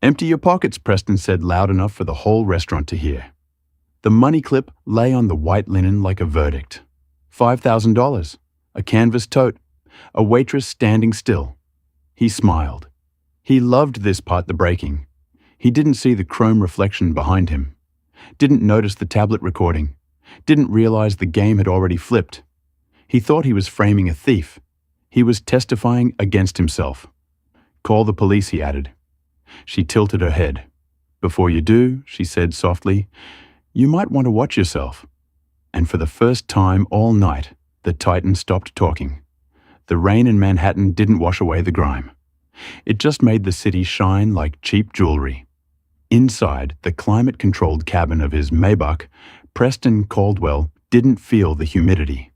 Empty your pockets, Preston said loud enough for the whole restaurant to hear. The money clip lay on the white linen like a verdict. $5,000, a canvas tote, a waitress standing still. He smiled. He loved this part, the breaking. He didn't see the chrome reflection behind him, didn't notice the tablet recording, didn't realize the game had already flipped. He thought he was framing a thief. He was testifying against himself. Call the police, he added. She tilted her head. Before you do, she said softly, you might want to watch yourself. And for the first time all night, the Titan stopped talking. The rain in Manhattan didn't wash away the grime. It just made the city shine like cheap jewelry. Inside the climate-controlled cabin of his Maybach, Preston Caldwell didn't feel the humidity.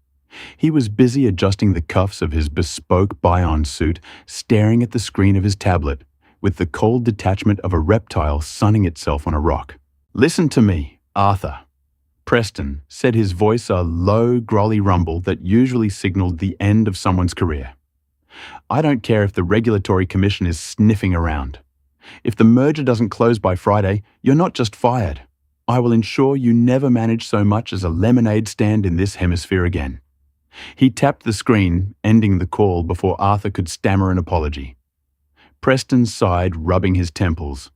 He was busy adjusting the cuffs of his bespoke Bion suit, staring at the screen of his tablet, with the cold detachment of a reptile sunning itself on a rock. Listen to me, Arthur. Preston said, his voice a low, growly rumble that usually signaled the end of someone's career. I don't care if the Regulatory Commission is sniffing around. If the merger doesn't close by Friday, you're not just fired. I will ensure you never manage so much as a lemonade stand in this hemisphere again. He tapped the screen, ending the call before Arthur could stammer an apology. Preston sighed, rubbing his temples.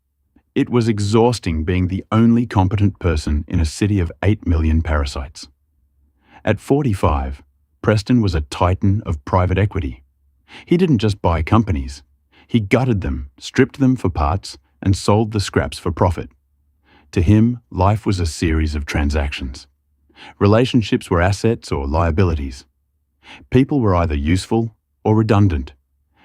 It was exhausting being the only competent person in a city of 8 million parasites. At 45, Preston was a titan of private equity. He didn't just buy companies. He gutted them, stripped them for parts, and sold the scraps for profit. To him, life was a series of transactions. Relationships were assets or liabilities. People were either useful or redundant.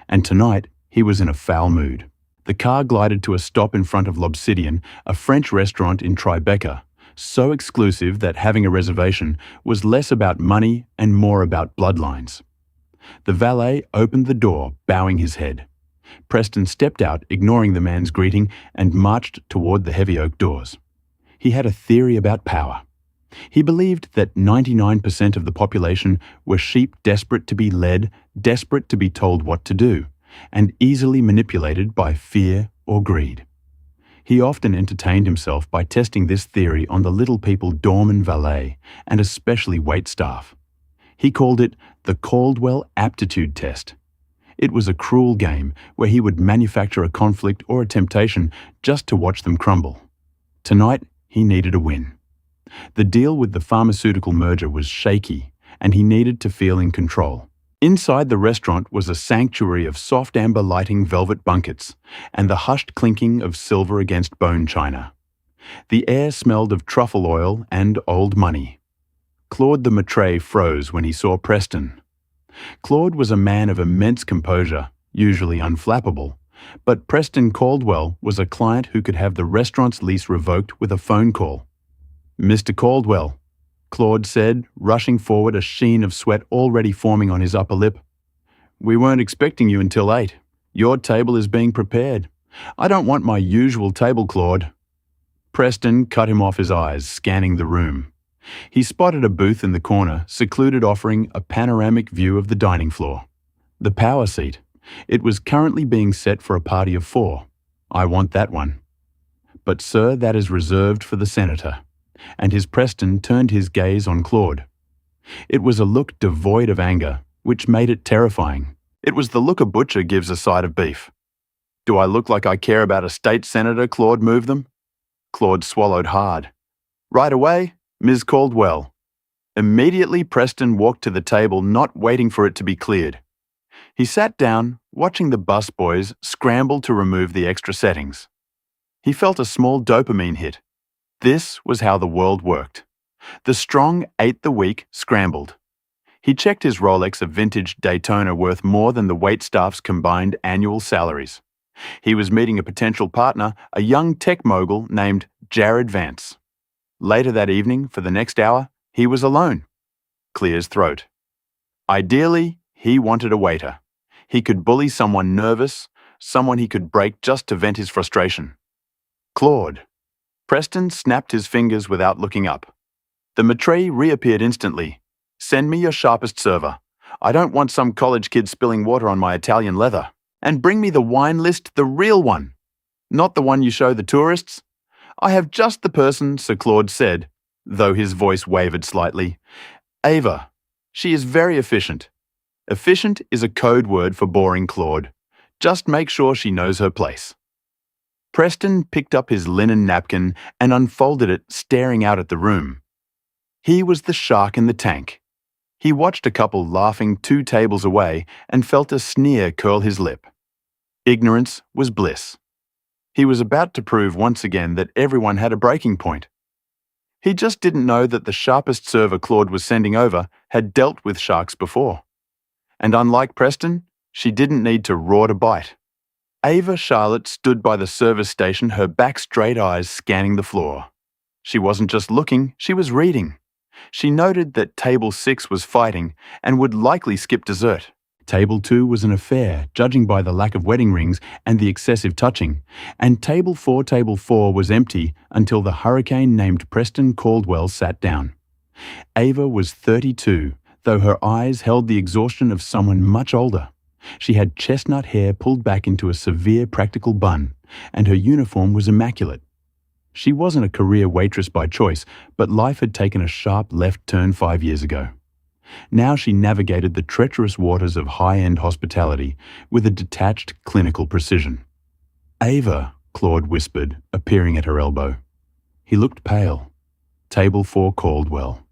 And tonight, he was in a foul mood. The car glided to a stop in front of L'Obsidian, a French restaurant in Tribeca, so exclusive that having a reservation was less about money and more about bloodlines. The valet opened the door, bowing his head. Preston stepped out, ignoring the man's greeting, and marched toward the heavy oak doors. He had a theory about power. He believed that 99% of the population were sheep desperate to be led, desperate to be told what to do, and easily manipulated by fear or greed. He often entertained himself by testing this theory on the little people dorm and valet, and especially waitstaff. He called it the Caldwell Aptitude Test. It was a cruel game where he would manufacture a conflict or a temptation just to watch them crumble. Tonight, he needed a win. The deal with the pharmaceutical merger was shaky, and he needed to feel in control. Inside the restaurant was a sanctuary of soft amber lighting velvet bunkets and the hushed clinking of silver against bone china. The air smelled of truffle oil and old money. Claude the maître froze when he saw Preston. Claude was a man of immense composure, usually unflappable, but Preston Caldwell was a client who could have the restaurant's lease revoked with a phone call. Mr. Caldwell, Claude said, rushing forward, a sheen of sweat already forming on his upper lip. We weren't expecting you until 8. Your table is being prepared. I don't want my usual table, Claude. Preston cut him off his eyes, scanning the room. He spotted a booth in the corner, secluded, offering a panoramic view of the dining floor. The power seat. It was currently being set for a party of 4. I want that one. But sir, that is reserved for the senator. And his Preston turned his gaze on Claude. It was a look devoid of anger, which made it terrifying. It was the look a butcher gives a side of beef. Do I look like I care about a state senator? Claude moved them. Claude swallowed hard. Right away, Ms. Caldwell. Immediately, Preston walked to the table, not waiting for it to be cleared. He sat down, watching the busboys scramble to remove the extra settings. He felt a small dopamine hit. This was how the world worked. The strong ate the weak scrambled. He checked his Rolex of vintage Daytona worth more than the waitstaff's combined annual salaries. He was meeting a potential partner, a young tech mogul named Jared Vance. Later that evening, for the next hour, he was alone. Clear his throat. Ideally, he wanted a waiter. He could bully someone nervous, someone he could break just to vent his frustration. Claude. Preston snapped his fingers without looking up. The maître reappeared instantly. Send me your sharpest server. I don't want some college kid spilling water on my Italian leather. And bring me the wine list, the real one. Not the one you show the tourists? I have just the person, Sir Claude said, though his voice wavered slightly. Ava. She is very efficient. Efficient is a code word for boring Claude. Just make sure she knows her place. Preston picked up his linen napkin and unfolded it, staring out at the room. He was the shark in the tank. He watched a couple laughing 2 tables away and felt a sneer curl his lip. Ignorance was bliss. He was about to prove once again that everyone had a breaking point. He just didn't know that the sharpest server Claude was sending over had dealt with sharks before. And unlike Preston, she didn't need to roar to bite. Ava Charlotte stood by the service station, her back-straight eyes scanning the floor. She wasn't just looking, she was reading. She noted that Table 6 was fighting and would likely skip dessert. Table 2 was an affair, judging by the lack of wedding rings and the excessive touching, and Table 4 was empty until the hurricane named Preston Caldwell sat down. Ava was 32, though her eyes held the exhaustion of someone much older. She had chestnut hair pulled back into a severe practical bun, and her uniform was immaculate. She wasn't a career waitress by choice, but life had taken a sharp left turn 5 years ago. Now she navigated the treacherous waters of high-end hospitality with a detached, clinical precision. Ava, Claude whispered, appearing at her elbow. He looked pale. Table 4 Caldwell.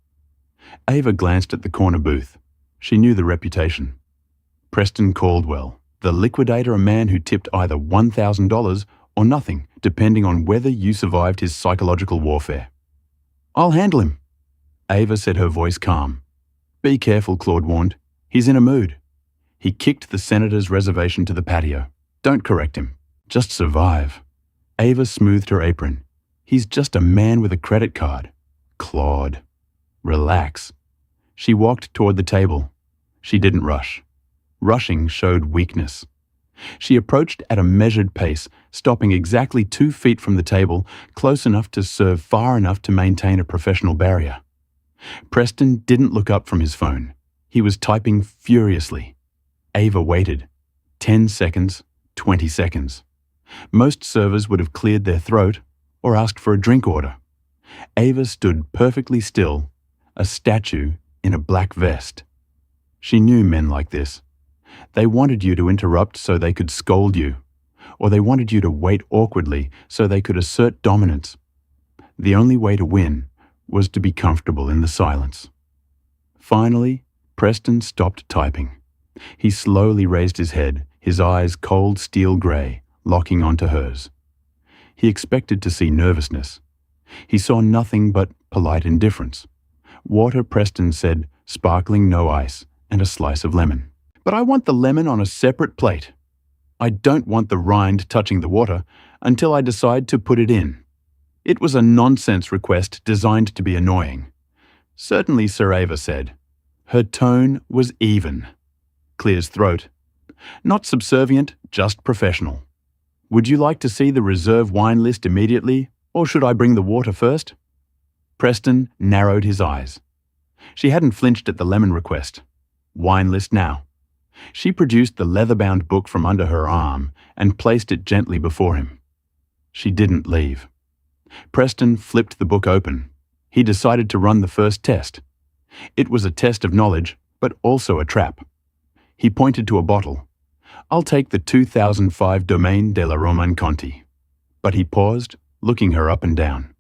Ava glanced at the corner booth. She knew the reputation. Preston Caldwell, the liquidator, a man who tipped either $1,000 or nothing, depending on whether you survived his psychological warfare. I'll handle him, Ava said, her voice calm. Be careful, Claude warned. He's in a mood. He kicked the senator's reservation to the patio. Don't correct him. Just survive. Ava smoothed her apron. He's just a man with a credit card. Claude. Relax. She walked toward the table. She didn't rush. Rushing showed weakness. She approached at a measured pace, stopping exactly 2 feet from the table, close enough to serve far enough to maintain a professional barrier. Preston didn't look up from his phone. He was typing furiously. Ava waited. 10 seconds, 20 seconds. Most servers would have cleared their throat or asked for a drink order. Ava stood perfectly still, a statue in a black vest. She knew men like this. They wanted you to interrupt so they could scold you, or they wanted you to wait awkwardly so they could assert dominance. The only way to win was to be comfortable in the silence. Finally, Preston stopped typing. He slowly raised his head, his eyes cold steel grey, locking onto hers. He expected to see nervousness. He saw nothing but polite indifference. Water, Preston said, sparkling, no ice, and a slice of lemon. But I want the lemon on a separate plate. I don't want the rind touching the water until I decide to put it in. It was a nonsense request designed to be annoying. Certainly, Sir Ava said. Her tone was even. Clear's throat. Not subservient, just professional. Would you like to see the reserve wine list immediately, or should I bring the water first? Preston narrowed his eyes. She hadn't flinched at the lemon request. Wine list now. She produced the leather-bound book from under her arm and placed it gently before him. She didn't leave. Preston flipped the book open. He decided to run the first test. It was a test of knowledge, but also a trap. He pointed to a bottle. I'll take the 2005 Domaine de la Romaine Conti. But he paused, looking her up and down.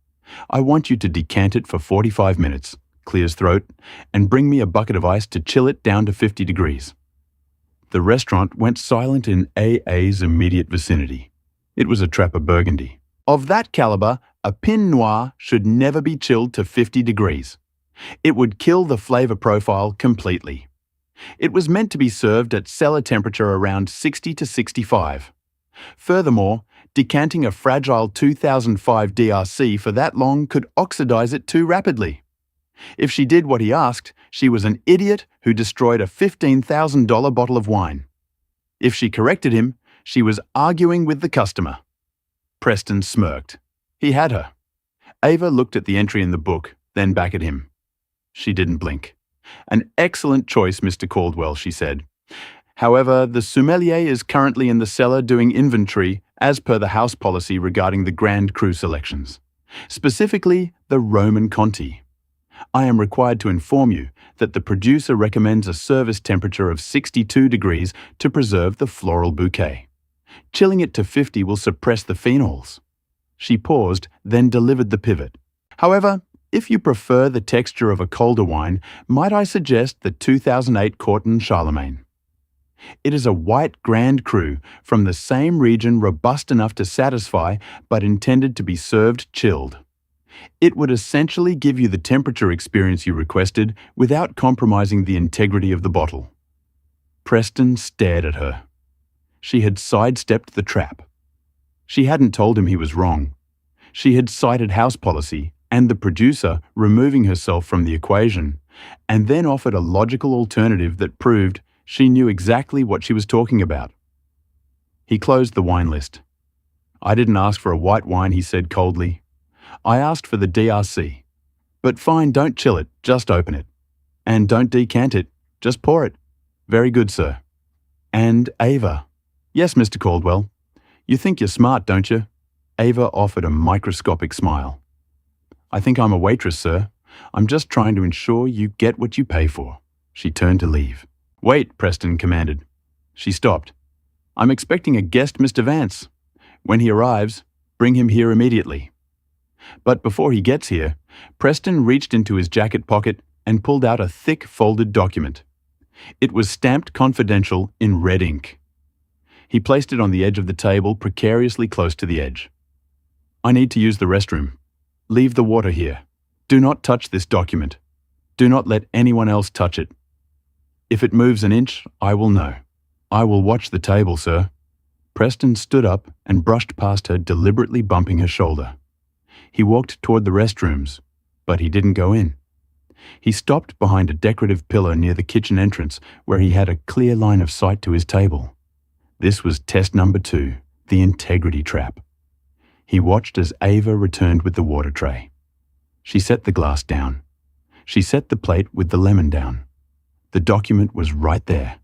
I want you to decant it for 45 minutes, Clear's throat, and bring me a bucket of ice to chill it down to 50 degrees. The restaurant went silent in AA's immediate vicinity. It was a trap of Burgundy. Of that caliber, a Pinot Noir should never be chilled to 50 degrees. It would kill the flavor profile completely. It was meant to be served at cellar temperature around 60 to 65. Furthermore, decanting a fragile 2005 DRC for that long could oxidize it too rapidly. If she did what he asked, she was an idiot who destroyed a $15,000 bottle of wine. If she corrected him, she was arguing with the customer. Preston smirked. He had her. Ava looked at the entry in the book, then back at him. She didn't blink. An excellent choice, Mr. Caldwell, she said. However, the sommelier is currently in the cellar doing inventory as per the house policy regarding the Grand Cru selections, specifically the Roman Conti. I am required to inform you that the producer recommends a service temperature of 62 degrees to preserve the floral bouquet. Chilling it to 50 will suppress the phenols. She paused, then delivered the pivot. However, if you prefer the texture of a colder wine, might I suggest the 2008 Corton Charlemagne. It is a white Grand Cru from the same region, robust enough to satisfy but intended to be served chilled. It would essentially give you the temperature experience you requested without compromising the integrity of the bottle. Preston stared at her. She had sidestepped the trap. She hadn't told him he was wrong. She had cited house policy and the producer removing herself from the equation, and then offered a logical alternative that proved she knew exactly what she was talking about. He closed the wine list. "I didn't ask for a white wine," he said coldly. "I asked for the DRC. But fine, don't chill it, just open it. And don't decant it, just pour it. Very good, sir." "And Ava." "Yes, Mr. Caldwell. You think you're smart, don't you?" Ava offered a microscopic smile. "I think I'm a waitress, sir. I'm just trying to ensure you get what you pay for." She turned to leave. "Wait," Preston commanded. She stopped. "I'm expecting a guest, Mr. Vance. When he arrives, bring him here immediately." But before he gets here, Preston reached into his jacket pocket and pulled out a thick folded document. It was stamped confidential in red ink. He placed it on the edge of the table, precariously close to the edge. "I need to use the restroom. Leave the water here. Do not touch this document. Do not let anyone else touch it. If it moves an inch, I will know. I will watch the table, sir." Preston stood up and brushed past her, deliberately bumping her shoulder. He walked toward the restrooms, but he didn't go in. He stopped behind a decorative pillar near the kitchen entrance where he had a clear line of sight to his table. This was test number 2, the integrity trap. He watched as Ava returned with the water tray. She set the glass down. She set the plate with the lemon down. The document was right there.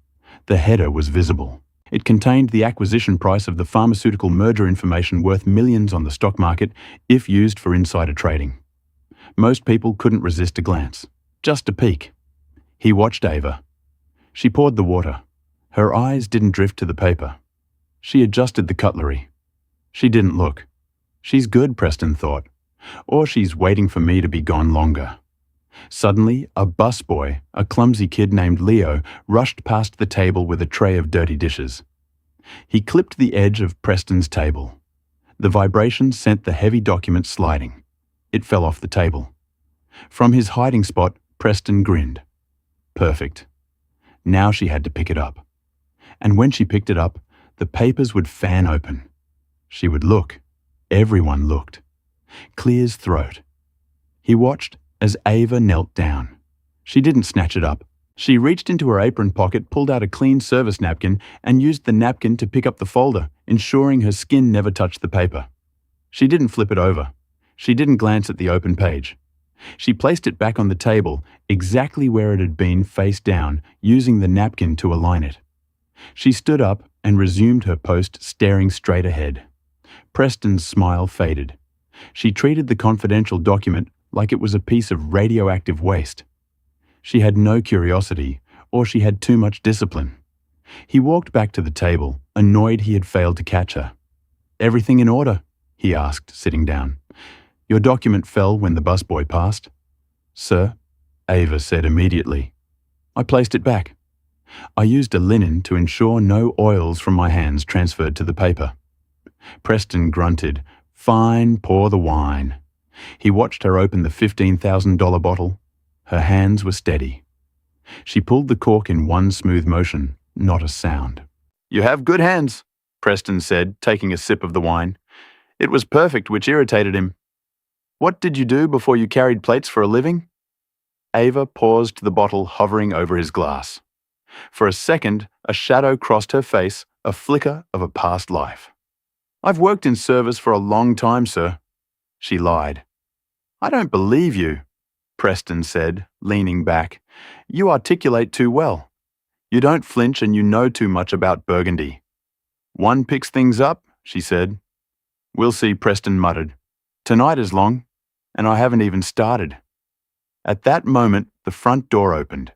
The header was visible. It contained the acquisition price of the pharmaceutical merger information worth millions on the stock market if used for insider trading. Most people couldn't resist a glance, just a peek. He watched Ava. She poured the water. Her eyes didn't drift to the paper. She adjusted the cutlery. She didn't look. She's good, Preston thought. Or she's waiting for me to be gone longer. Suddenly, a busboy, a clumsy kid named Leo, rushed past the table with a tray of dirty dishes. He clipped the edge of Preston's table. The vibration sent the heavy document sliding. It fell off the table. From his hiding spot, Preston grinned. Perfect. Now she had to pick it up. And when she picked it up, the papers would fan open. She would look. Everyone looked. Clear's throat. He watched as Ava knelt down. She didn't snatch it up. She reached into her apron pocket, pulled out a clean service napkin, and used the napkin to pick up the folder, ensuring her skin never touched the paper. She didn't flip it over. She didn't glance at the open page. She placed it back on the table, exactly where it had been, face down, using the napkin to align it. She stood up and resumed her post, staring straight ahead. Preston's smile faded. She treated the confidential document like it was a piece of radioactive waste. She had no curiosity, or she had too much discipline. He walked back to the table, annoyed he had failed to catch her. "Everything in order?" he asked, sitting down. "Your document fell when the busboy passed." "Sir," Ava said immediately. "I placed it back. I used a linen to ensure no oils from my hands transferred to the paper." Preston grunted. "Fine, pour the wine." He watched her open the $15,000 bottle. Her hands were steady. She pulled the cork in one smooth motion, not a sound. "You have good hands," Preston said, taking a sip of the wine. It was perfect, which irritated him. "What did you do before you carried plates for a living?" Ava paused the bottle hovering over his glass. For a second, a shadow crossed her face, a flicker of a past life. "I've worked in service for a long time, sir." She lied. "I don't believe you," Preston said, leaning back. "You articulate too well. You don't flinch and you know too much about Burgundy. One picks things up, she said. We'll see, Preston muttered. Tonight is long, and I haven't even started. At that moment, the front door opened.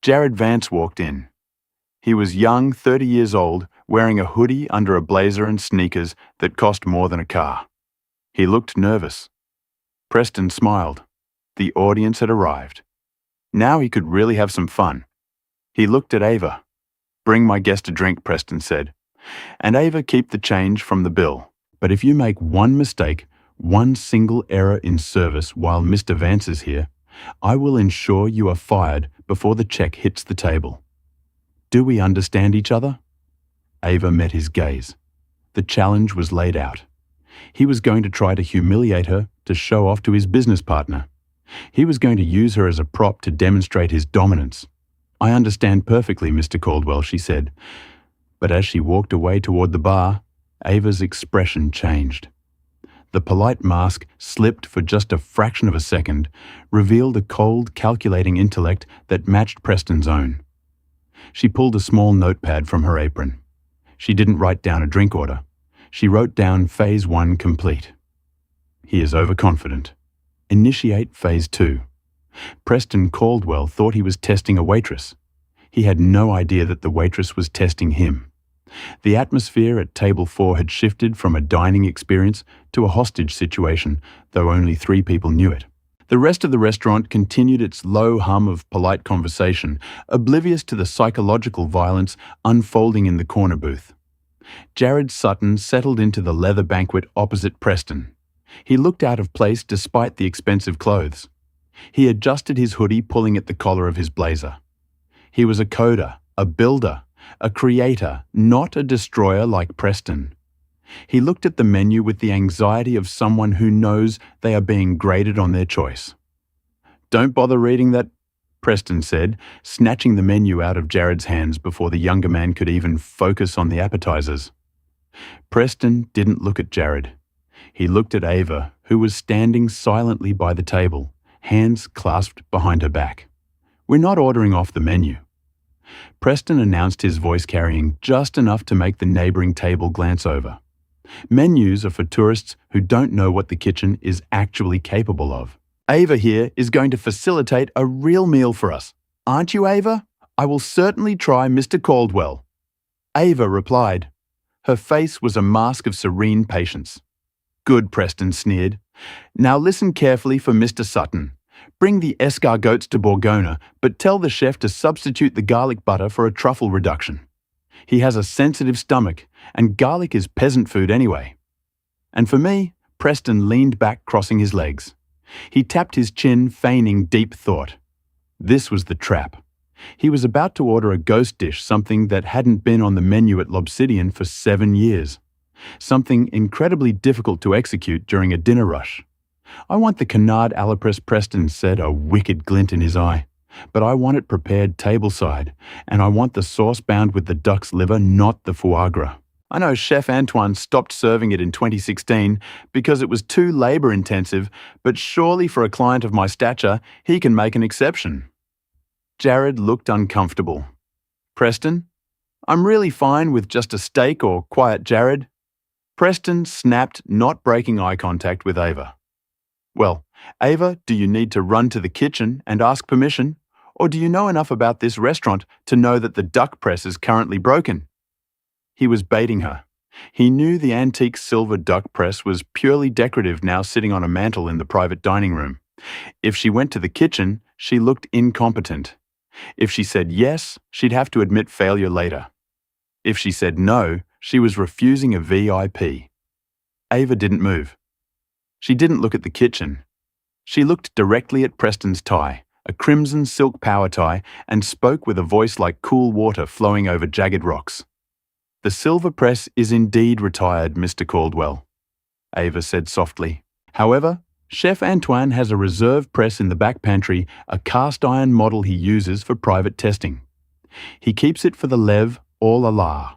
Jared Vance walked in. He was young, 30 years old, wearing a hoodie under a blazer and sneakers that cost more than a car. He looked nervous. Preston smiled. The audience had arrived. Now he could really have some fun. He looked at Ava. Bring my guest a drink, Preston said. And Ava, keep the change from the bill. But if you make one mistake, one single error in service while Mr. Vance is here, I will ensure you are fired before the check hits the table. Do we understand each other? Ava met his gaze. The challenge was laid out. He was going to try to humiliate her to show off to his business partner. He was going to use her as a prop to demonstrate his dominance. I understand perfectly, Mr. Caldwell, she said. But as she walked away toward the bar, Ava's expression changed. The polite mask slipped for just a fraction of a second, revealed a cold, calculating intellect that matched Preston's own. She pulled a small notepad from her apron. She didn't write down a drink order. She wrote down Phase 1 complete. He is overconfident. Initiate Phase 2. Preston Caldwell thought he was testing a waitress. He had no idea that the waitress was testing him. The atmosphere at Table 4 had shifted from a dining experience to a hostage situation, though only 3 people knew it. The rest of the restaurant continued its low hum of polite conversation, oblivious to the psychological violence unfolding in the corner booth. Jared Sutton settled into the leather banquet opposite Preston. He looked out of place despite the expensive clothes. He adjusted his hoodie, pulling at the collar of his blazer. He was a coder, a builder, a creator, not a destroyer like Preston. He looked at the menu with the anxiety of someone who knows they are being graded on their choice. Don't bother reading that, Preston said, snatching the menu out of Jared's hands before the younger man could even focus on the appetizers. Preston didn't look at Jared. He looked at Ava, who was standing silently by the table, hands clasped behind her back. We're not ordering off the menu. Preston announced, his voice carrying just enough to make the neighboring table glance over. Menus are for tourists who don't know what the kitchen is actually capable of. Ava here is going to facilitate a real meal for us. Aren't you, Ava? I will certainly try Mr. Caldwell. Ava replied. Her face was a mask of serene patience. Good, Preston sneered. Now listen carefully for Mr. Sutton. Bring the escargots to Borgona, but tell the chef to substitute the garlic butter for a truffle reduction. He has a sensitive stomach, and garlic is peasant food anyway. And for me, Preston leaned back, crossing his legs. He tapped his chin, feigning deep thought. This was the trap. He was about to order a ghost dish, something that hadn't been on the menu at L'Obsidian for 7 years. Something incredibly difficult to execute during a dinner rush. I want the canard à la presse, Preston said, a wicked glint in his eye. But I want it prepared tableside, and I want the sauce bound with the duck's liver, not the foie gras. I know Chef Antoine stopped serving it in 2016 because it was too labor-intensive, but surely for a client of my stature, he can make an exception. Jared looked uncomfortable. Preston? I'm really fine with just a steak or quiet Jared. Preston snapped, not breaking eye contact with Ava. Well, Ava, do you need to run to the kitchen and ask permission? Or do you know enough about this restaurant to know that the duck press is currently broken? He was baiting her. He knew the antique silver duck press was purely decorative, now sitting on a mantel in the private dining room. If she went to the kitchen, she looked incompetent. If she said yes, she'd have to admit failure later. If she said no, she was refusing a VIP. Ava didn't move. She didn't look at the kitchen. She looked directly at Preston's tie, a crimson silk power tie, and spoke with a voice like cool water flowing over jagged rocks. The silver press is indeed retired, Mr. Caldwell, Ava said softly. However, Chef Antoine has a reserve press in the back pantry, a cast iron model he uses for private testing. He keeps it for the lèvre or la la.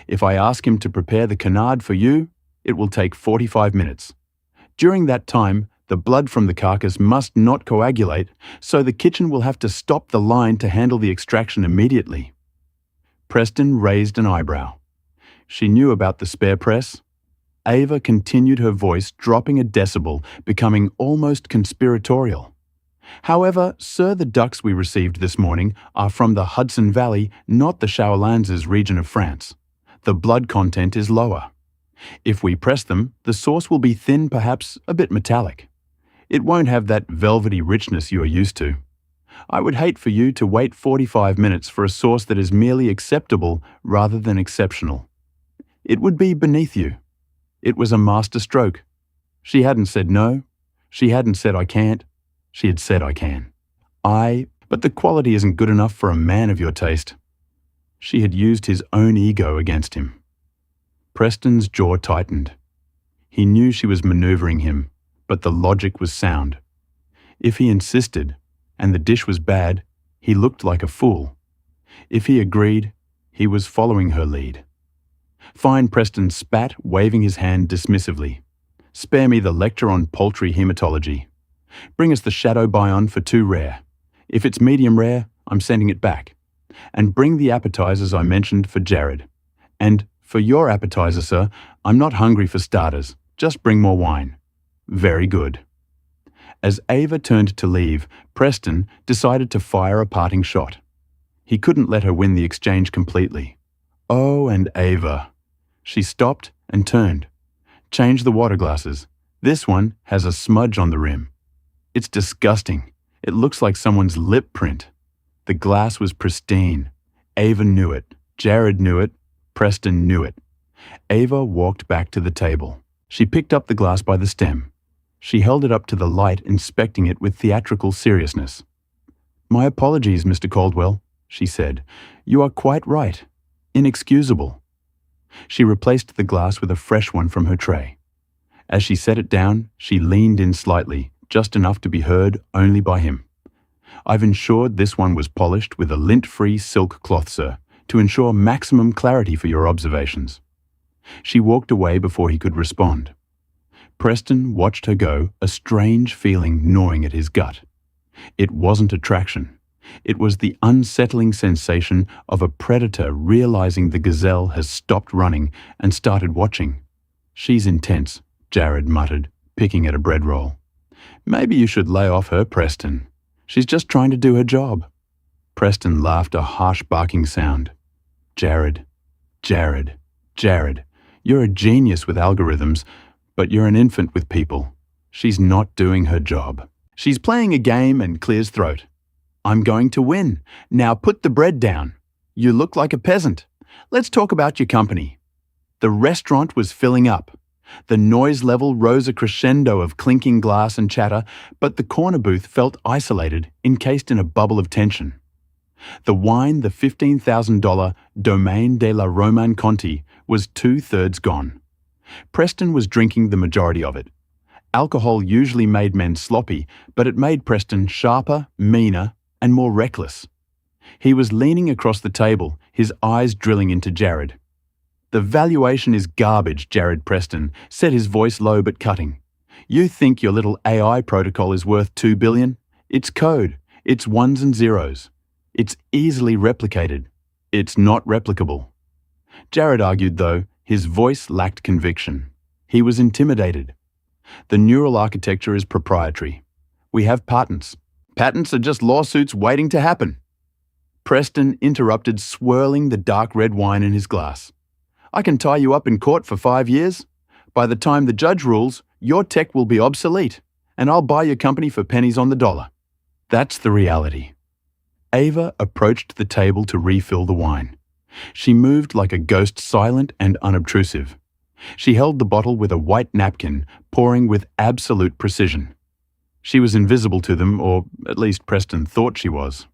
If I ask him to prepare the canard for you, it will take 45 minutes. During that time, the blood from the carcass must not coagulate, so the kitchen will have to stop the line to handle the extraction immediately. Preston raised an eyebrow. She knew about the spare press. Ava continued, her voice dropping a decibel, becoming almost conspiratorial. However, sir, the ducks we received this morning are from the Hudson Valley, not the Shaolanzes region of France. The blood content is lower. If we press them, the sauce will be thin, perhaps a bit metallic. It won't have that velvety richness you are used to. I would hate for you to wait 45 minutes for a sauce that is merely acceptable rather than exceptional. It would be beneath you. It was a master stroke. She hadn't said no. She hadn't said I can't. She had said I can. But the quality isn't good enough for a man of your taste. She had used his own ego against him. Preston's jaw tightened. He knew she was maneuvering him, but the logic was sound. If he insisted, and the dish was bad, he looked like a fool. If he agreed, he was following her lead. Fine, Preston spat, waving his hand dismissively. Spare me the lecture on poultry hematology. Bring us the shadow bion for 2 rare. If it's medium rare, I'm sending it back. And bring the appetizers I mentioned for Jared. And for your appetizer, sir, I'm not hungry for starters. Just bring more wine. Very good. As Ava turned to leave, Preston decided to fire a parting shot. He couldn't let her win the exchange completely. Oh, and Ava. She stopped and turned. Change the water glasses. This one has a smudge on the rim. It's disgusting. It looks like someone's lip print. The glass was pristine. Ava knew it. Jared knew it. Preston knew it. Ava walked back to the table. She picked up the glass by the stem. She held it up to the light, inspecting it with theatrical seriousness. My apologies, Mr. Caldwell, she said. You are quite right. Inexcusable. She replaced the glass with a fresh one from her tray. As she set it down, she leaned in slightly, just enough to be heard only by him. I've ensured this one was polished with a lint-free silk cloth, sir, to ensure maximum clarity for your observations. She walked away before he could respond. Preston watched her go, a strange feeling gnawing at his gut. It wasn't attraction. It was the unsettling sensation of a predator realizing the gazelle has stopped running and started watching. She's intense, Jared muttered, picking at a bread roll. Maybe you should lay off her, Preston. She's just trying to do her job. Preston laughed, a harsh barking sound. Jared, Jared, Jared, you're a genius with algorithms, but you're an infant with people. She's not doing her job. She's playing a game and clears throat. I'm going to win. Now put the bread down. You look like a peasant. Let's talk about your company. The restaurant was filling up. The noise level rose a crescendo of clinking glass and chatter, but the corner booth felt isolated, encased in a bubble of tension. The wine, the $15,000 Domaine de la Roman Conti, was 2/3 gone. Preston was drinking the majority of it. Alcohol usually made men sloppy, but it made Preston sharper, meaner, and more reckless. He was leaning across the table, his eyes drilling into Jared. The valuation is garbage, Jared Preston said, his voice low but cutting. You think your little AI protocol is worth $2 billion? It's code. It's ones and zeros. It's easily replicated. It's not replicable. Jared argued, though, his voice lacked conviction. He was intimidated. The neural architecture is proprietary. We have patents. Patents are just lawsuits waiting to happen. Preston interrupted, swirling the dark red wine in his glass. I can tie you up in court for 5 years. By the time the judge rules, your tech will be obsolete, and I'll buy your company for pennies on the dollar. That's the reality. Ava approached the table to refill the wine. She moved like a ghost, silent and unobtrusive. She held the bottle with a white napkin, pouring with absolute precision. She was invisible to them, or at least Preston thought she was.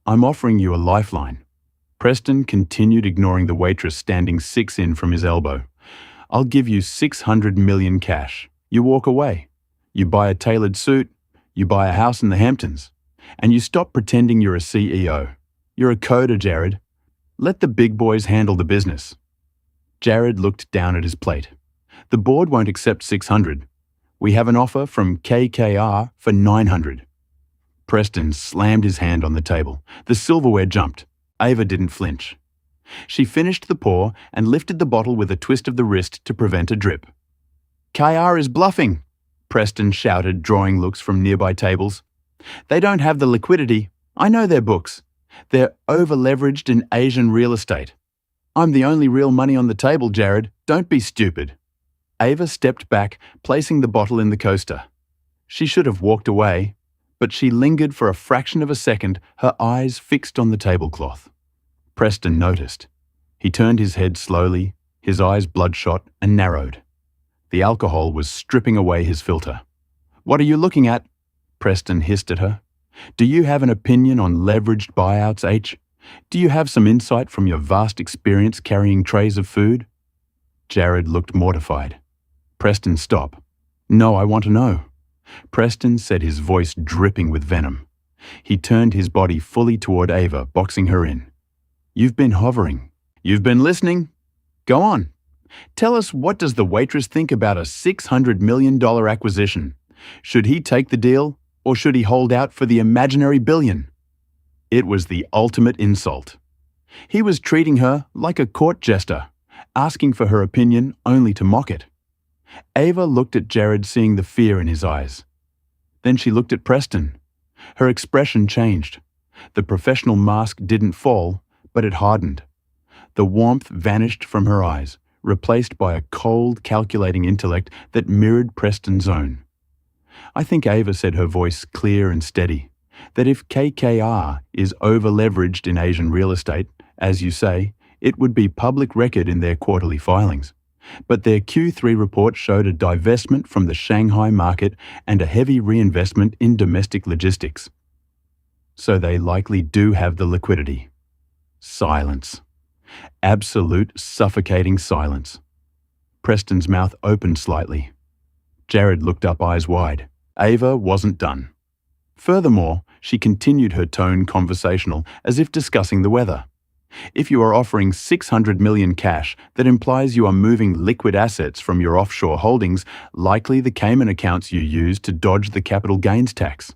I'm offering you a lifeline. Preston continued, ignoring the waitress standing 6 in from his elbow. I'll give you $600 million cash. You walk away. You buy a tailored suit. You buy a house in the Hamptons. And you stop pretending you're a CEO. You're a coder, Jared. Let the big boys handle the business. Jared looked down at his plate. The board won't accept 600. We have an offer from KKR for 900. Preston slammed his hand on the table. The silverware jumped. Ava didn't flinch. She finished the pour and lifted the bottle with a twist of the wrist to prevent a drip. "KR is bluffing," Preston shouted, drawing looks from nearby tables. "They don't have the liquidity. I know their books. They're over-leveraged in Asian real estate. I'm the only real money on the table, Jared. Don't be stupid." Ava stepped back, placing the bottle in the coaster. She should have walked away, but she lingered for a fraction of a second, her eyes fixed on the tablecloth. Preston noticed. He turned his head slowly, his eyes bloodshot and narrowed. The alcohol was stripping away his filter. "What are you looking at?" Preston hissed at her. "Do you have an opinion on leveraged buyouts, H? Do you have some insight from your vast experience carrying trays of food?" Jared looked mortified. "Preston, stop. No, I want to know." Preston said, his voice dripping with venom. He turned his body fully toward Ava, boxing her in. "You've been hovering. You've been listening. Go on. Tell us, what does the Waitress think about a $600 million acquisition? Should he take the deal, or should he hold out for the imaginary billion?" It was the ultimate insult. He was treating her like a court jester, asking for her opinion only to mock it. Ava looked at Jared, seeing the fear in his eyes. Then she looked at Preston. Her expression changed. The professional mask didn't fall, but it hardened. The warmth vanished from her eyes, replaced by a cold, calculating intellect that mirrored Preston's own. "I think," Ava said, her voice clear and steady, "that if KKR is over-leveraged in Asian real estate, as you say, it would be public record in their quarterly filings. But their Q3 report showed a divestment from the Shanghai market and a heavy reinvestment in domestic logistics. So they likely do have the liquidity." Silence. Absolute, suffocating silence. Preston's mouth opened slightly. Jared looked up, eyes wide. Ava wasn't done. Furthermore, she continued, her tone conversational, as if discussing the weather. "If you are offering $600 million cash, that implies you are moving liquid assets from your offshore holdings, likely the Cayman accounts you use to dodge the capital gains tax.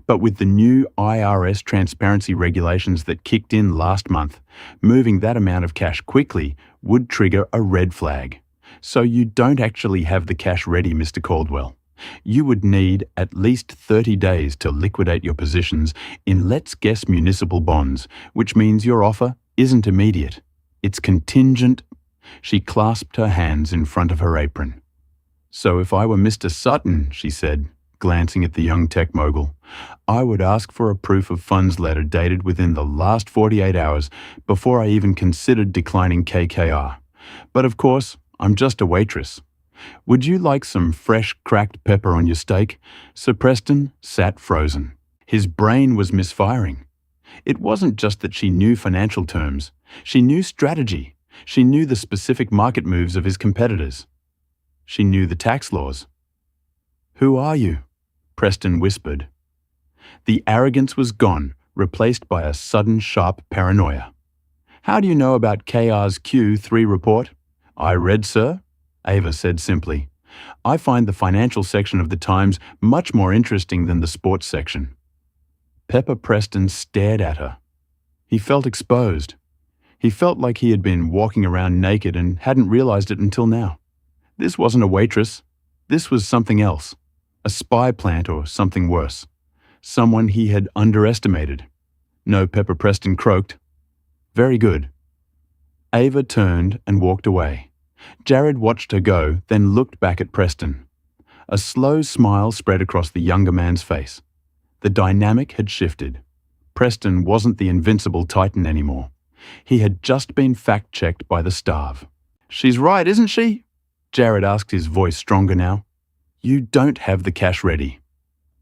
But with the new IRS transparency regulations that kicked in last month, moving that amount of cash quickly would trigger a red flag. So you don't actually have the cash ready, Mr. Caldwell. You would need at least 30 days to liquidate your positions in, let's guess, municipal bonds, which means your offer isn't immediate. It's contingent." She clasped her hands in front of her apron. "So if I were Mr. Sutton," she said, glancing at the young tech mogul, "I would ask for a proof of funds letter dated within the last 48 hours before I even considered declining KKR. But of course, I'm just a waitress. Would you like some fresh cracked pepper on your steak?" Sir Preston sat frozen. His brain was misfiring. It wasn't just that she knew financial terms. She knew strategy. She knew the specific market moves of his competitors. She knew the tax laws. "Who are you?" Preston whispered. The arrogance was gone, replaced by a sudden sharp paranoia. "How do you know about KR's Q3 report?" "I read, sir," Ava said simply. "I find the financial section of the Times much more interesting than the sports section." Pepper Preston stared at her. He felt exposed. He felt like he had been walking around naked and hadn't realized it until now. This wasn't a waitress. This was something else. A spy plant, or something worse. Someone he had underestimated. No, Pepper Preston croaked. "Very good." Ava turned and walked away. Jared watched her go, then looked back at Preston. A slow smile spread across the younger man's face. The dynamic had shifted. Preston wasn't the invincible titan anymore. He had just been fact-checked by the starve. "She's right, isn't she?" Jared asked, his voice stronger now. "You don't have the cash ready."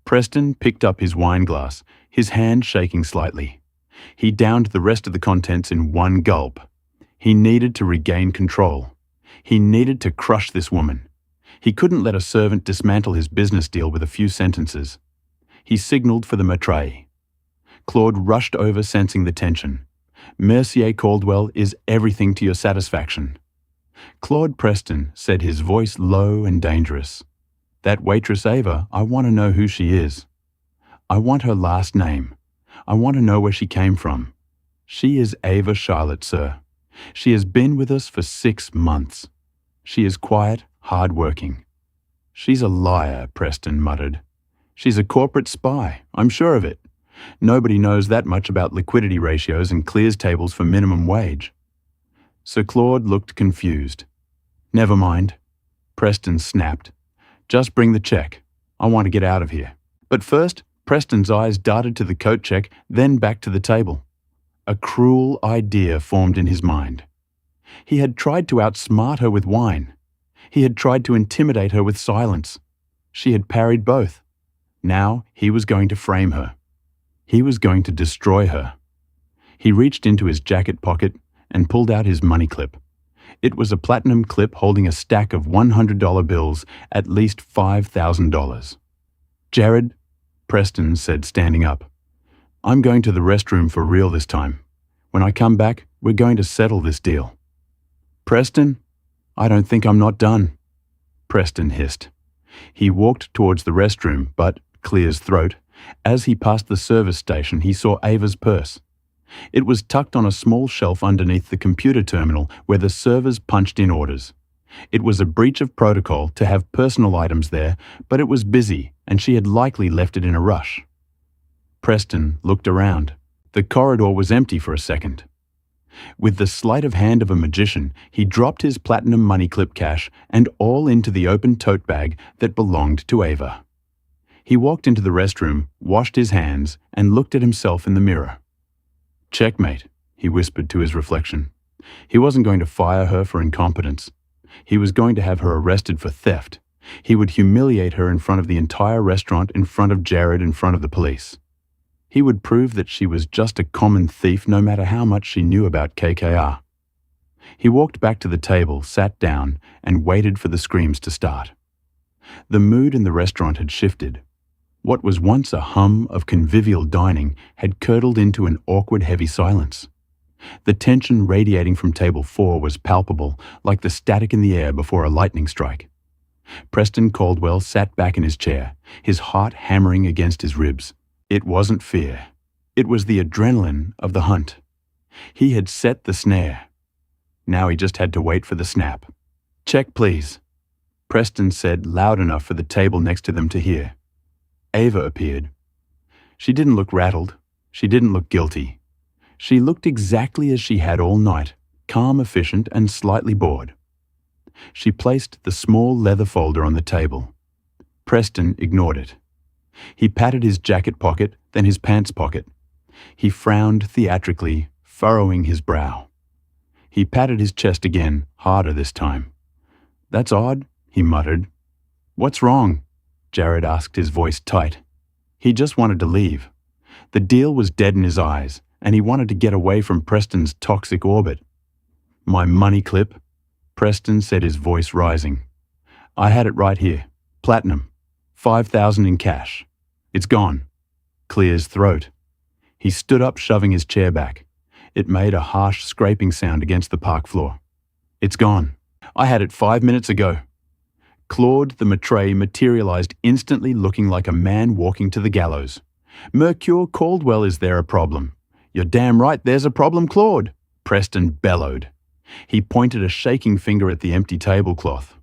Preston picked up his wine glass, his hand shaking slightly. He downed the rest of the contents in one gulp. He needed to regain control. He needed to crush this woman. He couldn't let a servant dismantle his business deal with a few sentences. He signaled for the maître. Claude rushed over, sensing the tension. "Mercier Caldwell is everything to your satisfaction." Claude Preston said, his voice low and dangerous. "That waitress Ava, I want to know who she is. I want her last name. I want to know where she came from. She is Ava Charlotte, sir. She has been with us for 6 months. She is quiet, hard-working. She's a liar, Preston muttered. She's a corporate spy, I'm sure of it. Nobody knows that much about liquidity ratios and clears tables for minimum wage. Sir Claude looked confused. Never mind. Preston snapped. Just bring the check. I want to get out of here. But first, Preston's eyes darted to the coat check, then back to the table. A cruel idea formed in his mind. He had tried to outsmart her with wine. He had tried to intimidate her with silence. She had parried both. Now he was going to frame her. He was going to destroy her. He reached into his jacket pocket and pulled out his money clip. It was a platinum clip holding a stack of $100 bills, at least $5,000. Jared, Preston said, standing up. I'm going to the restroom for real this time. When I come back, we're going to settle this deal. Preston, I don't think I'm not done. Preston hissed. He walked towards the restroom, but, clear his throat, as he passed the service station, he saw Ava's purse. It was tucked on a small shelf underneath the computer terminal where the servers punched in orders. It was a breach of protocol to have personal items there, but it was busy, and she had likely left it in a rush. Preston looked around. The corridor was empty for a second. With the sleight of hand of a magician, he dropped his platinum money clip cash and all into the open tote bag that belonged to Ava. He walked into the restroom, washed his hands, and looked at himself in the mirror. Checkmate, he whispered to his reflection. He wasn't going to fire her for incompetence. He was going to have her arrested for theft. He would humiliate her in front of the entire restaurant, in front of Jared, in front of the police. He would prove that she was just a common thief no matter how much she knew about KKR. He walked back to the table, sat down, and waited for the screams to start. The mood in the restaurant had shifted. What was once a hum of convivial dining had curdled into an awkward, heavy silence. The tension radiating from table 4 was palpable, like the static in the air before a lightning strike. Preston Caldwell sat back in his chair, his heart hammering against his ribs. It wasn't fear. It was the adrenaline of the hunt. He had set the snare. Now he just had to wait for the snap. Check, please, Preston said loud enough for the table next to them to hear. Ava appeared. She didn't look rattled. She didn't look guilty. She looked exactly as she had all night, calm, efficient, and slightly bored. She placed the small leather folder on the table. Preston ignored it. He patted his jacket pocket, then his pants pocket. He frowned theatrically, furrowing his brow. He patted his chest again, harder this time. That's odd, he muttered. What's wrong? Jared asked, his voice tight. He just wanted to leave. The deal was dead in his eyes, and he wanted to get away from Preston's toxic orbit. My money clip, Preston said, his voice rising. I had it right here. Platinum. $5,000 in cash. It's gone. Clear's throat. He stood up, shoving his chair back. It made a harsh scraping sound against the park floor. It's gone. I had it 5 minutes ago. Claude the Maitreya materialized instantly, looking like a man walking to the gallows. Mercure Caldwell, is there a problem? You're damn right there's a problem, Claude, Preston bellowed. He pointed a shaking finger at the empty tablecloth.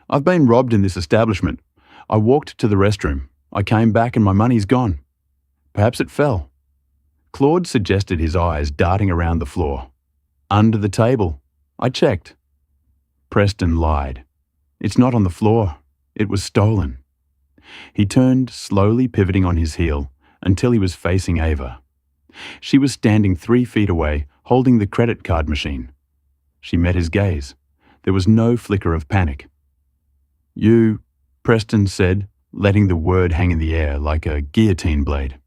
I've been robbed in this establishment. I walked to the restroom. I came back and my money's gone. Perhaps it fell. Claude suggested, his eyes darting around the floor. Under the table. I checked. Preston lied. It's not on the floor. It was stolen. He turned, slowly pivoting on his heel, until he was facing Ava. She was standing 3 feet away, holding the credit card machine. She met his gaze. There was no flicker of panic. You, Preston said, letting the word hang in the air like a guillotine blade.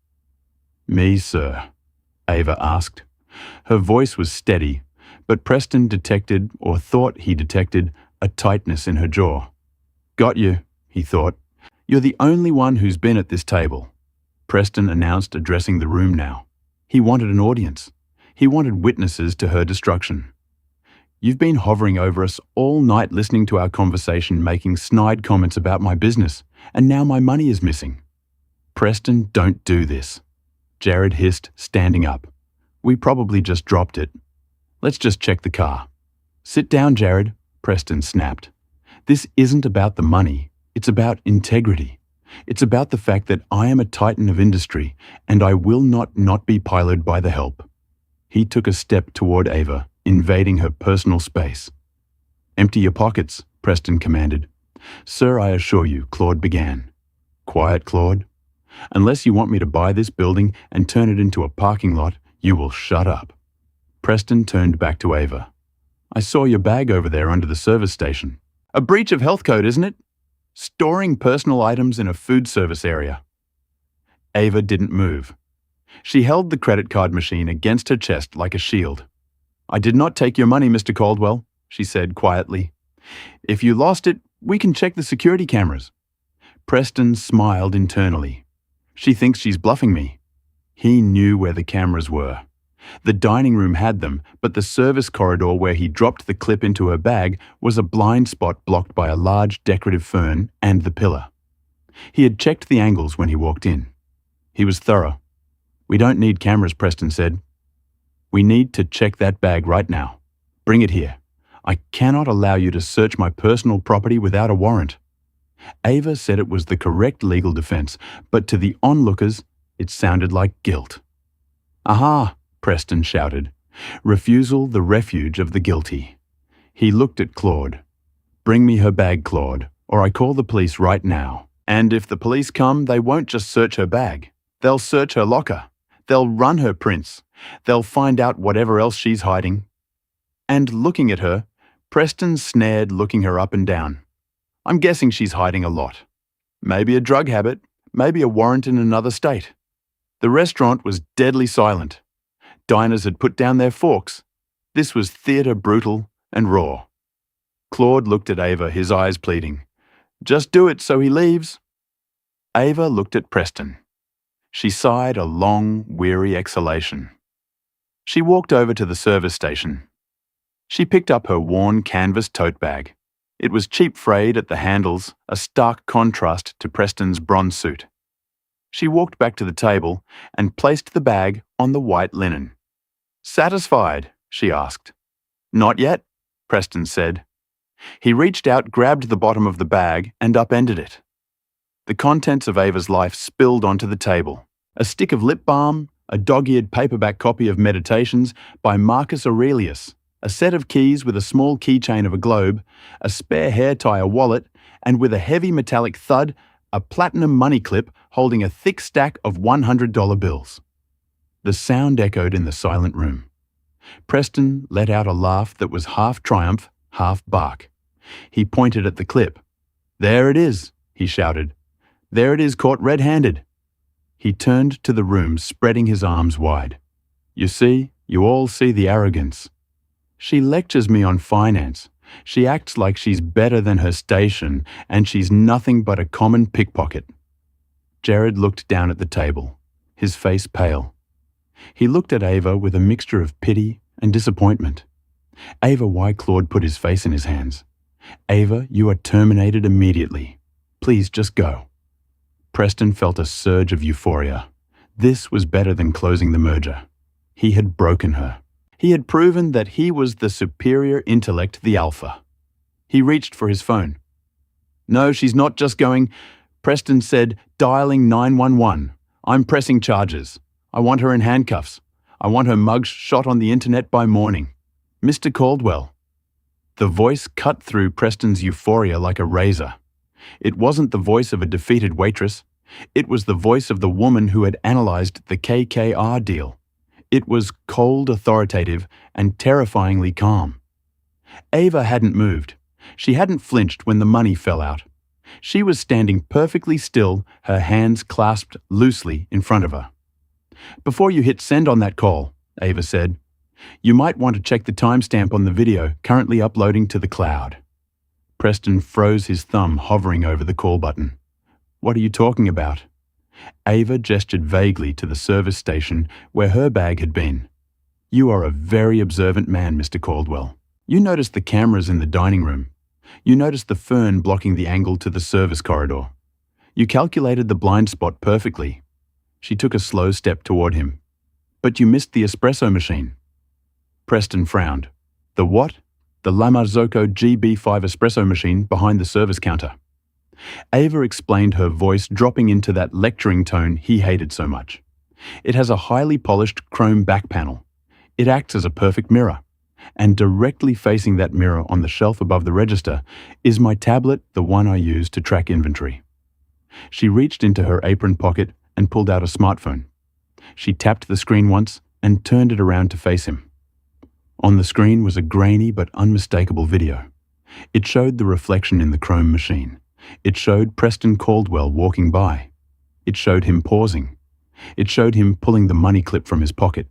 Me, sir? Ava asked. Her voice was steady, but Preston detected, or thought he detected, a tightness in her jaw. Got you, he thought. You're the only one who's been at this table, Preston announced, addressing the room now. He wanted an audience. He wanted witnesses to her destruction. You've been hovering over us all night, listening to our conversation, making snide comments about my business, and now my money is missing. Preston, don't do this, Jared hissed, standing up. We probably just dropped it. Let's just check the car. Sit down, Jared, Preston snapped. This isn't about the money. It's about integrity. It's about the fact that I am a titan of industry and I will not be piloted by the help. He took a step toward Ava, invading her personal space. Empty your pockets, Preston commanded. Sir, I assure you, Claude began. Quiet, Claude. Unless you want me to buy this building and turn it into a parking lot, you will shut up. Preston turned back to Ava. I saw your bag over there under the service station. A breach of health code, isn't it? Storing personal items in a food service area. Ava didn't move. She held the credit card machine against her chest like a shield. I did not take your money, Mr. Caldwell, she said quietly. If you lost it, we can check the security cameras. Preston smiled internally. She thinks she's bluffing me. He knew where the cameras were. The dining room had them, but the service corridor where he dropped the clip into her bag was a blind spot blocked by a large decorative fern and the pillar. He had checked the angles when he walked in. He was thorough. We don't need cameras, Preston said. We need to check that bag right now. Bring it here. I cannot allow you to search my personal property without a warrant. Ava said it was the correct legal defense, but to the onlookers, it sounded like guilt. Aha! Preston shouted. Refusal the refuge of the guilty. He looked at Claude. Bring me her bag, Claude, or I call the police right now. And if the police come, they won't just search her bag. They'll search her locker. They'll run her prints. They'll find out whatever else she's hiding. And looking at her, Preston snared, looking her up and down. I'm guessing she's hiding a lot. Maybe a drug habit, maybe a warrant in another state. The restaurant was deadly silent. Diners had put down their forks. This was theatre brutal and raw. Claude looked at Ava, his eyes pleading. Just do it so he leaves. Ava looked at Preston. She sighed a long, weary exhalation. She walked over to the service station. She picked up her worn canvas tote bag. It was cheap frayed at the handles, a stark contrast to Preston's bronze suit. She walked back to the table and placed the bag on the white linen. Satisfied? She asked. Not yet, Preston said. He reached out, grabbed the bottom of the bag, and upended it. The contents of Ava's life spilled onto the table. A stick of lip balm, a dog-eared paperback copy of Meditations by Marcus Aurelius, a set of keys with a small keychain of a globe, a spare hair tie, a wallet, and with a heavy metallic thud, a platinum money clip holding a thick stack of $100 bills. The sound echoed in the silent room. Preston let out a laugh that was half triumph, half bark. He pointed at the clip. There it is, he shouted. There it is, caught red-handed. He turned to the room, spreading his arms wide. You see, you all see the arrogance. She lectures me on finance. She acts like she's better than her station, and she's nothing but a common pickpocket. Jared looked down at the table, his face pale. He looked at Ava with a mixture of pity and disappointment. Ava, why Claude put his face in his hands. Ava, you are terminated immediately. Please just go. Preston felt a surge of euphoria. This was better than closing the merger. He had broken her. He had proven that he was the superior intellect, the alpha. He reached for his phone. No, she's not just going. Preston said, dialing 911. I'm pressing charges. I want her in handcuffs. I want her mugs shot on the internet by morning. Mr. Caldwell. The voice cut through Preston's euphoria like a razor. It wasn't the voice of a defeated waitress. It was the voice of the woman who had analyzed the KKR deal. It was cold, authoritative, and terrifyingly calm. Ava hadn't moved. She hadn't flinched when the money fell out. She was standing perfectly still, her hands clasped loosely in front of her. Before you hit send on that call, Ava said, you might want to check the timestamp on the video currently uploading to the cloud. Preston froze his thumb, hovering over the call button. What are you talking about? Ava gestured vaguely to the service station where her bag had been. You are a very observant man, Mr. Caldwell. You noticed the cameras in the dining room. You noticed the fern blocking the angle to the service corridor. You calculated the blind spot perfectly. She took a slow step toward him. But you missed the espresso machine. Preston frowned. The what? The La Marzocco GB5 espresso machine behind the service counter. Ava explained, her voice dropping into that lecturing tone he hated so much. It has a highly polished chrome back panel. It acts as a perfect mirror. And directly facing that mirror on the shelf above the register is my tablet, the one I use to track inventory. She reached into her apron pocket and pulled out a smartphone. She tapped the screen once and turned it around to face him. On the screen was a grainy but unmistakable video. It showed the reflection in the chrome machine. It showed Preston Caldwell walking by. It showed him pausing. It showed him pulling the money clip from his pocket.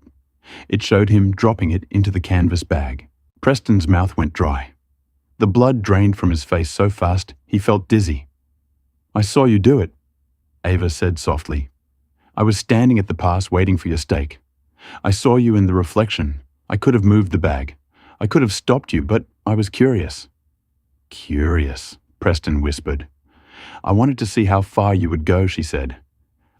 It showed him dropping it into the canvas bag. Preston's mouth went dry. The blood drained from his face so fast he felt dizzy. "I saw you do it," Ava said softly. "I was standing at the pass waiting for your steak. I saw you in the reflection. I could have moved the bag. I could have stopped you, but I was curious." "Curious," Preston whispered. "I wanted to see how far you would go," she said.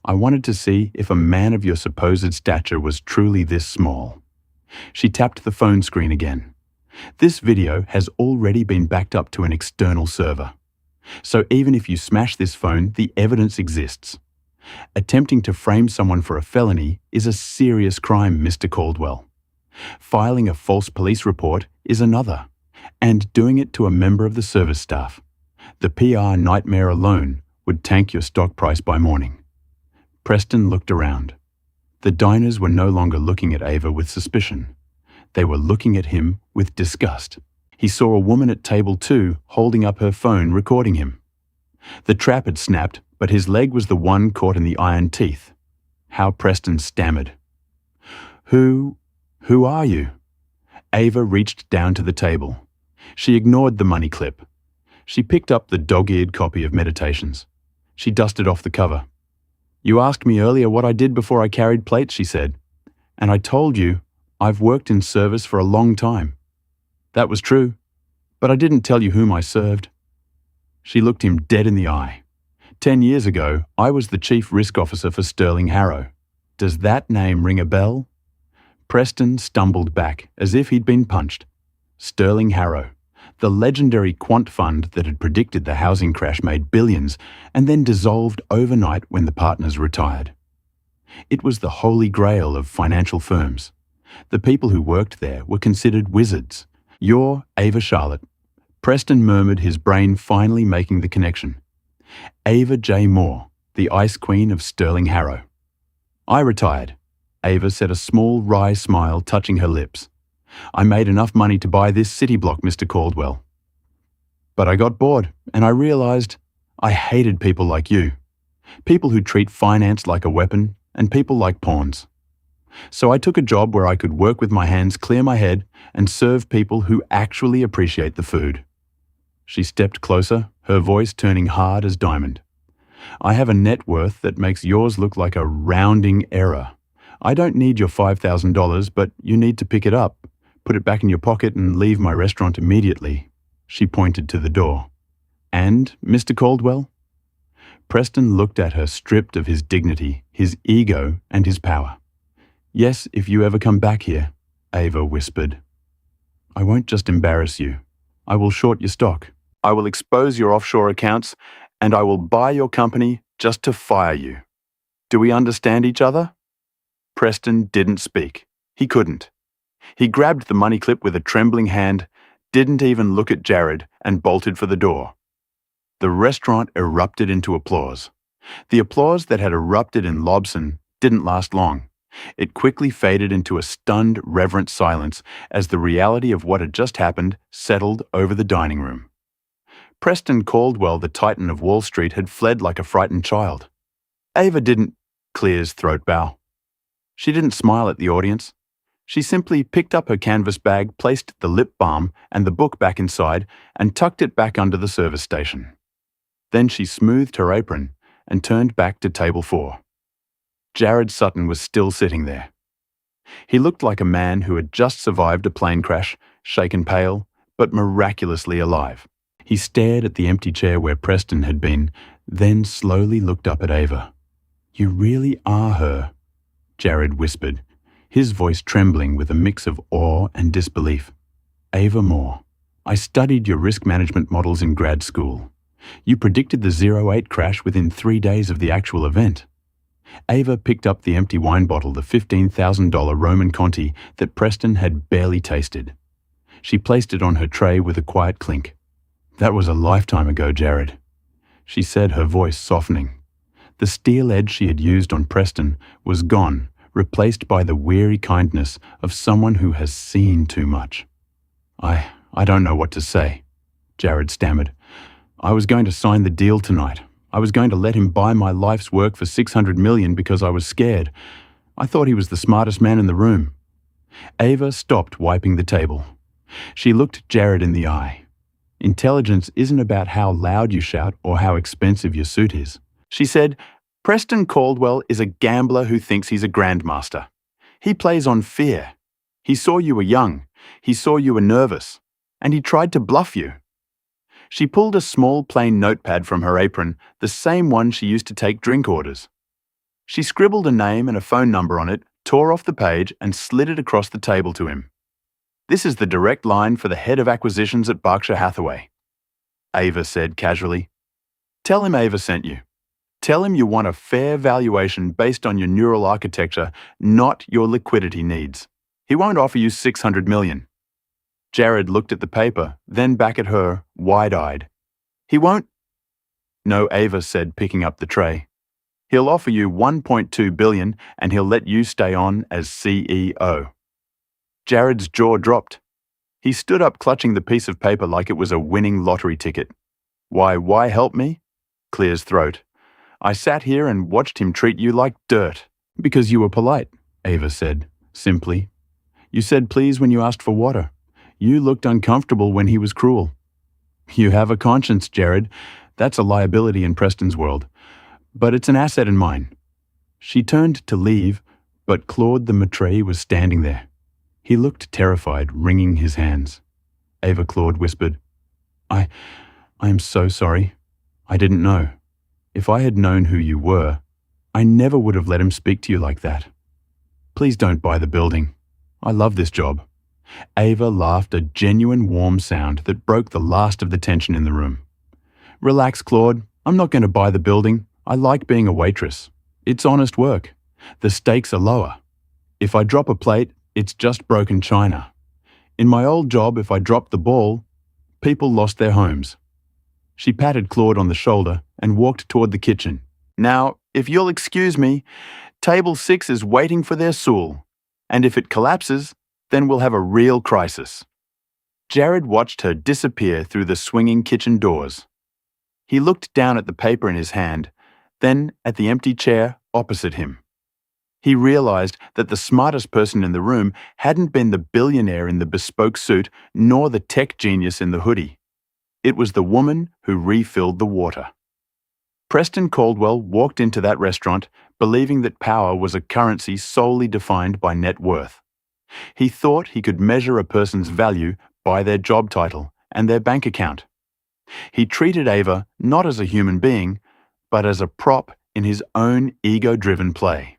"I wanted to see if a man of your supposed stature was truly this small." She tapped the phone screen again. "This video has already been backed up to an external server. So even if you smash this phone, the evidence exists. Attempting to frame someone for a felony is a serious crime, Mr. Caldwell. Filing a false police report is another, and doing it to a member of the service staff. The PR nightmare alone would tank your stock price by morning." Preston looked around. The diners were no longer looking at Ava with suspicion. They were looking at him with disgust. He saw a woman at table 2 holding up her phone, recording him. The trap had snapped, but his leg was the one caught in the iron teeth. How Preston stammered. Who are you?" Ava reached down to the table. She ignored the money clip. She picked up the dog-eared copy of Meditations. She dusted off the cover. "You asked me earlier what I did before I carried plates," she said. "And I told you I've worked in service for a long time. That was true, but I didn't tell you whom I served." She looked him dead in the eye. 10 years ago, I was the chief risk officer for Sterling Harrow. Does that name ring a bell? Preston stumbled back as if he'd been punched. Sterling Harrow, the legendary quant fund that had predicted the housing crash, made billions and then dissolved overnight when the partners retired. It was the holy grail of financial firms. The people who worked there were considered wizards. "You're Ava Charlotte." Preston murmured, his brain finally making the connection. "Ava J. Moore, the ice queen of Sterling Harrow." "I retired," Ava said, a small wry smile touching her lips. "I made enough money to buy this city block, Mr. Caldwell. But I got bored, and I realized I hated people like you. People who treat finance like a weapon, and people like pawns. So I took a job where I could work with my hands, clear my head, and serve people who actually appreciate the food." She stepped closer, her voice turning hard as diamond. "I have a net worth that makes yours look like a rounding error. I don't need your $5,000, but you need to pick it up, put it back in your pocket, and leave my restaurant immediately." She pointed to the door. "And, Mr. Caldwell?" Preston looked at her, stripped of his dignity, his ego, and his power. "Yes, if you ever come back here," Ava whispered. "I won't just embarrass you. I will short your stock. I will expose your offshore accounts, and I will buy your company just to fire you. Do we understand each other?" Preston didn't speak. He couldn't. He grabbed the money clip with a trembling hand, didn't even look at Jared, and bolted for the door. The restaurant erupted into applause. The applause that had erupted in Lobson didn't last long. It quickly faded into a stunned, reverent silence as the reality of what had just happened settled over the dining room. Preston Caldwell, the Titan of Wall Street, had fled like a frightened child. Ava didn't clear his throat bow. She didn't smile at the audience. She simply picked up her canvas bag, placed the lip balm and the book back inside, and tucked it back under the service station. Then she smoothed her apron and turned back to table 4. Jared Sutton was still sitting there. He looked like a man who had just survived a plane crash, shaken pale, but miraculously alive. He stared at the empty chair where Preston had been, then slowly looked up at Ava. "You really are her," Jared whispered. his voice trembling with a mix of awe and disbelief. Ava Moore, I studied your risk management models in grad school. You predicted the 08 crash within 3 days of the actual event. Ava picked up the empty wine bottle, the $15,000 Roman Conti that Preston had barely tasted. She placed it on her tray with a quiet clink. That was a lifetime ago, Jared, she said, her voice softening. The steel edge she had used on Preston was gone, replaced by the weary kindness of someone who has seen too much. I don't know what to say, Jared stammered. I was going to sign the deal tonight. I was going to let him buy my life's work for $600 million because I was scared. I thought he was the smartest man in the room. Ava stopped wiping the table. She looked Jared in the eye. Intelligence isn't about how loud you shout or how expensive your suit is. She said, Preston Caldwell is a gambler who thinks he's a grandmaster. He plays on fear. He saw you were young. He saw you were nervous. And he tried to bluff you. She pulled a small plain notepad from her apron, the same one she used to take drink orders. She scribbled a name and a phone number on it, tore off the page, and slid it across the table to him. This is the direct line for the head of acquisitions at Berkshire Hathaway, Ava said casually. Tell him Ava sent you. Tell him you want a fair valuation based on your neural architecture, not your liquidity needs. He won't offer you $600 million. Jared looked at the paper, then back at her, wide-eyed. He won't? No, Ava said, picking up the tray. He'll offer you $1.2 billion and he'll let you stay on as CEO. Jared's jaw dropped. He stood up, clutching the piece of paper like it was a winning lottery ticket. Why help me? Clear's throat. I sat here and watched him treat you like dirt. Because you were polite, Ava said, simply. You said please when you asked for water. You looked uncomfortable when he was cruel. You have a conscience, Jared. That's a liability in Preston's world. But it's an asset in mine. She turned to leave, but Claude the Maitreyi was standing there. He looked terrified, wringing his hands. Ava Claude whispered, I am so sorry. I didn't know. If I had known who you were, I never would have let him speak to you like that. Please don't buy the building. I love this job. Ava laughed, a genuine warm sound that broke the last of the tension in the room. Relax, Claude. I'm not going to buy the building. I like being a waitress. It's honest work. The stakes are lower. If I drop a plate, it's just broken china. In my old job, if I dropped the ball, people lost their homes. She patted Claude on the shoulder and walked toward the kitchen. Now, if you'll excuse me, table 6 is waiting for their soul. And if it collapses, then we'll have a real crisis. Jared watched her disappear through the swinging kitchen doors. He looked down at the paper in his hand, then at the empty chair opposite him. He realized that the smartest person in the room hadn't been the billionaire in the bespoke suit, nor the tech genius in the hoodie. It was the woman who refilled the water. Preston Caldwell walked into that restaurant believing that power was a currency solely defined by net worth. He thought he could measure a person's value by their job title and their bank account. He treated Ava not as a human being, but as a prop in his own ego-driven play.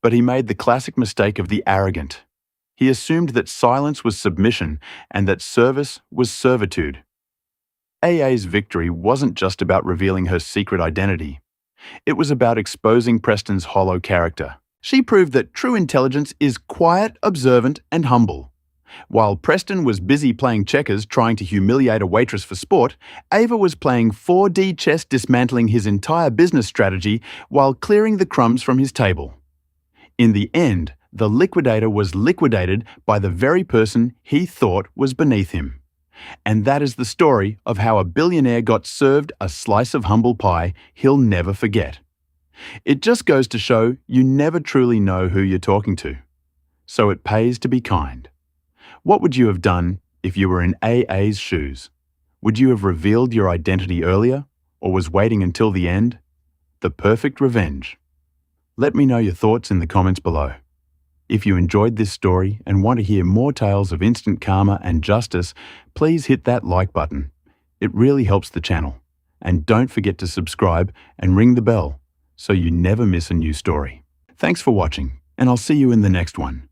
But he made the classic mistake of the arrogant. He assumed that silence was submission and that service was servitude. AA's victory wasn't just about revealing her secret identity. It was about exposing Preston's hollow character. She proved that true intelligence is quiet, observant, and humble. While Preston was busy playing checkers trying to humiliate a waitress for sport, Ava was playing 4D chess, dismantling his entire business strategy while clearing the crumbs from his table. In the end, the liquidator was liquidated by the very person he thought was beneath him. And that is the story of how a billionaire got served a slice of humble pie he'll never forget. It just goes to show you never truly know who you're talking to. So it pays to be kind. What would you have done if you were in AA's shoes? Would you have revealed your identity earlier, or was waiting until the end? The perfect revenge. Let me know your thoughts in the comments below. If you enjoyed this story and want to hear more tales of instant karma and justice, please hit that like button. It really helps the channel. And don't forget to subscribe and ring the bell so you never miss a new story. Thanks for watching, and I'll see you in the next one.